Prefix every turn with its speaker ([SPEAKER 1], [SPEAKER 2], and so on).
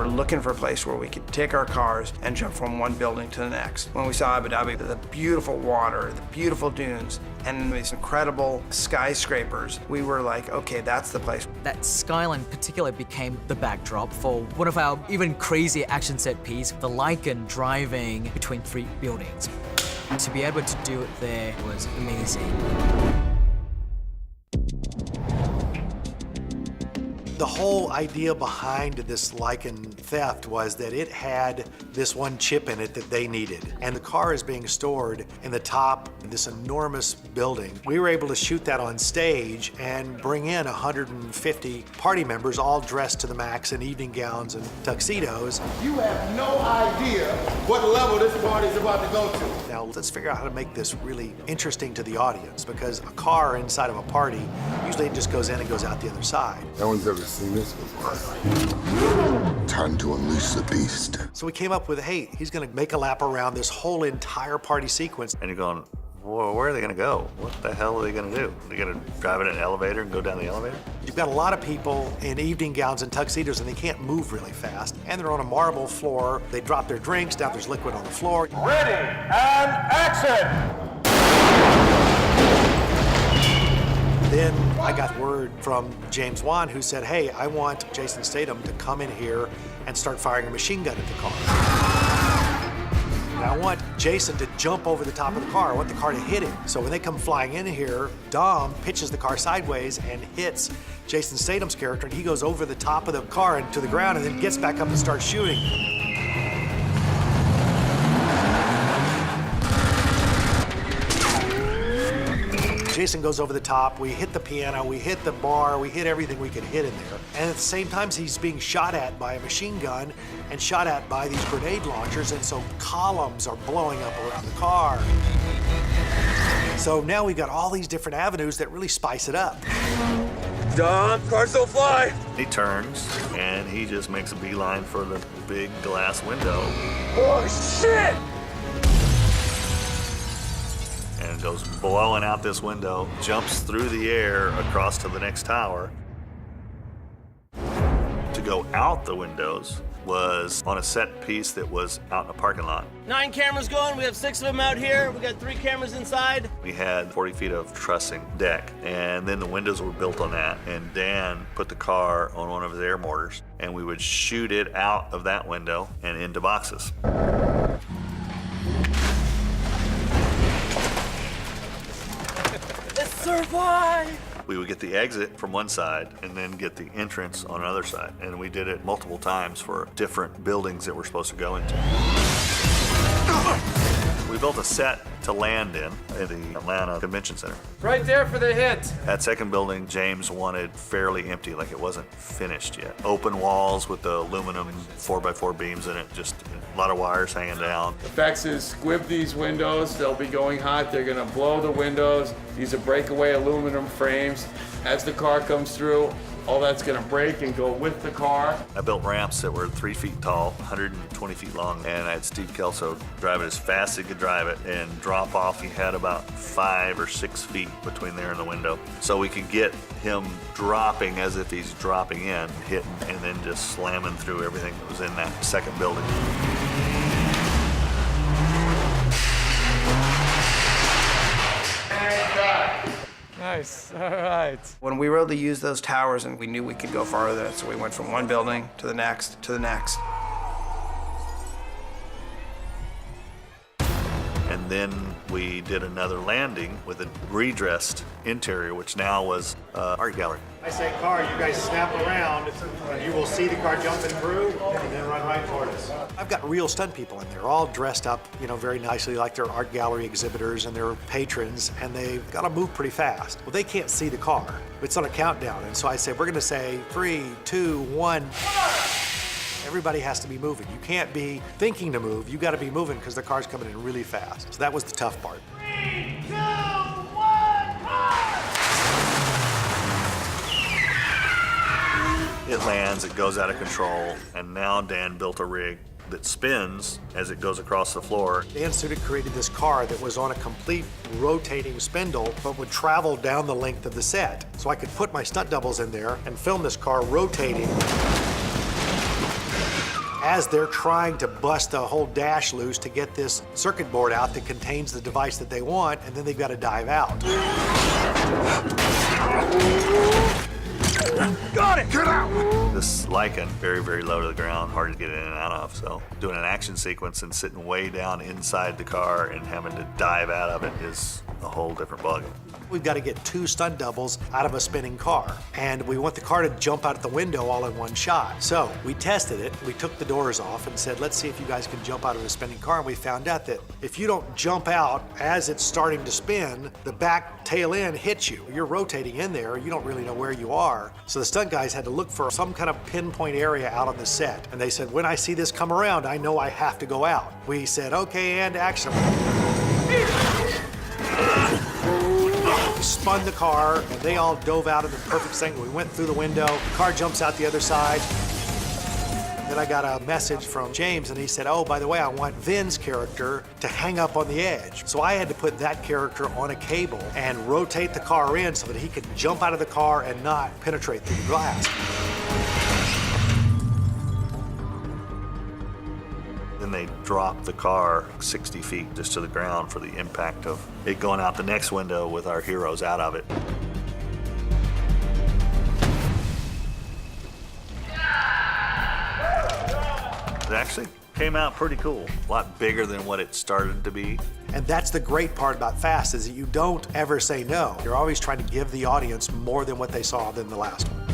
[SPEAKER 1] were looking for a place where we could take our cars and jump from one building to the next. When we saw Abu Dhabi, the beautiful water, the beautiful dunes, and these incredible skyscrapers, we were like, okay, that's the place.
[SPEAKER 2] That skyline in particular became the backdrop for one of our even crazier action set piece, the Lycan driving between 3 buildings. To be able to do it there was amazing.
[SPEAKER 3] The whole idea behind this Lycan theft was that it had this one chip in it that they needed. And the car is being stored in the top of this enormous building. We were able to shoot that on stage and bring in 150 party members all dressed to the max in evening gowns and tuxedos.
[SPEAKER 4] You have no idea what level this party is about to go to.
[SPEAKER 3] Now let's figure out how to make this really interesting to the audience, because a car inside of a party, usually it just goes in and goes out the other side.
[SPEAKER 5] No one's ever seen this before. Time to unleash the beast.
[SPEAKER 3] So we came up with, hey, he's gonna make a lap around this whole entire party sequence.
[SPEAKER 6] And you're going, well, where are they gonna go? What the hell are they gonna do? Are they gonna drive in an elevator and go down the elevator?
[SPEAKER 3] You've got a lot of people in evening gowns and tuxedos, and they can't move really fast. And they're on a marble floor. They drop their drinks, now there's liquid on the floor.
[SPEAKER 4] Ready, and action!
[SPEAKER 3] Then I got word from James Wan, who said, hey, I want Jason Statham to come in here and start firing a machine gun at the car. And I want Jason to jump over the top of the car. I want the car to hit him. So when they come flying in here, Dom pitches the car sideways and hits Jason Statham's character, and he goes over the top of the car and to the ground and then gets back up and starts shooting. Jason goes over the top, we hit the piano, we hit the bar, we hit everything we could hit in there. And at the same time, he's being shot at by a machine gun and shot at by these grenade launchers, and so columns are blowing up around the car. So now we've got all these different avenues that really spice it up.
[SPEAKER 4] Dom, cars don't fly!
[SPEAKER 6] He turns and he just makes a beeline for the big glass window
[SPEAKER 4] Oh, shit!
[SPEAKER 6] and goes blowing out this window, jumps through the air across to the next tower. To go out the windows was on a set piece that was out in a parking lot.
[SPEAKER 7] 9 cameras going, we have 6 of them out here. We got 3 cameras inside.
[SPEAKER 6] We had 40 feet of trussing deck, and then the windows were built on that, and Dan put the car on one of his air mortars, and we would shoot it out of that window and into boxes.
[SPEAKER 7] Let's survive!
[SPEAKER 6] We would get the exit from one side and then get the entrance on another side. And we did it multiple times for different buildings that we're supposed to go into. We built a set to land in at the Atlanta Convention Center.
[SPEAKER 8] Right there for the hit.
[SPEAKER 6] That second building, James wanted fairly empty, like it wasn't finished yet. Open walls with the aluminum 4x4 beams in it, just a lot of wires hanging down.
[SPEAKER 8] Effects is squib these windows. They'll be going hot. They're gonna blow the windows. These are breakaway aluminum frames. As the car comes through, all that's gonna break and go with the car.
[SPEAKER 6] I built ramps that were 3 feet tall, 120 feet long, and I had Steve Kelso drive it as fast as he could drive it and drop off. He had about 5 or 6 feet between there and the window. So we could get him dropping as if he's dropping in, hitting, and then just slamming through everything that was in that second building.
[SPEAKER 8] Nice, all right.
[SPEAKER 1] When we were able to use those towers, and we knew we could go farther, so we went from one building to the next to the next.
[SPEAKER 6] And then we did another landing with a redressed interior, which now was art gallery.
[SPEAKER 3] I say car, you guys snap around, and you will see the car jumping through, and then run right toward us. I've got real stunt people in there, all dressed up, you know, very nicely, like they're art gallery exhibitors and they're patrons, and they've got to move pretty fast. Well, they can't see the car. It's on a countdown, and so I say, we're gonna say 3, 2, 1. Everybody has to be moving. You can't be thinking to move. You got to be moving because the car's coming in really fast. So that was the tough part.
[SPEAKER 4] 3, 2, 1, fire!
[SPEAKER 6] It lands, it goes out of control, and now Dan built a rig that spins as it goes across the floor.
[SPEAKER 3] Dan Sudik created this car that was on a complete rotating spindle, but would travel down the length of the set. So I could put my stunt doubles in there and film this car rotating. as they're trying to bust the whole dash loose to get this circuit board out that contains the device that they want, and then they've got to dive out.
[SPEAKER 5] Got it! Get out!
[SPEAKER 6] This Lycan, very, very low to the ground, hard to get in and out of. So doing an action sequence and sitting way down inside the car and having to dive out of it is a whole different ballgame.
[SPEAKER 3] We've got to get 2 stunt doubles out of a spinning car, and we want the car to jump out of the window all in one shot. So we tested it. We took the doors off and said, let's see if you guys can jump out of a spinning car. And we found out that if you don't jump out as it's starting to spin, the back tail end hits you. You're rotating in there. You don't really know where you are. So the stunt guys had to look for some kind of pinpoint area out on the set. And they said, when I see this come around, I know I have to go out. We said, okay, and action. We spun the car, and they all dove out in the perfect second. We went through the window, the car jumps out the other side. Then I got a message from James, and he said, oh, by the way, I want Vin's character to hang up on the edge. So I had to put that character on a cable and rotate the car in so that he could jump out of the car and not penetrate through the glass.
[SPEAKER 6] Then they dropped the car 60 feet just to the ground for the impact of it going out the next window with our heroes out of it. It actually came out pretty cool. A lot bigger than what it started to be.
[SPEAKER 3] And that's the great part about Fast, is that you don't ever say no. You're always trying to give the audience more than what they saw than the last one.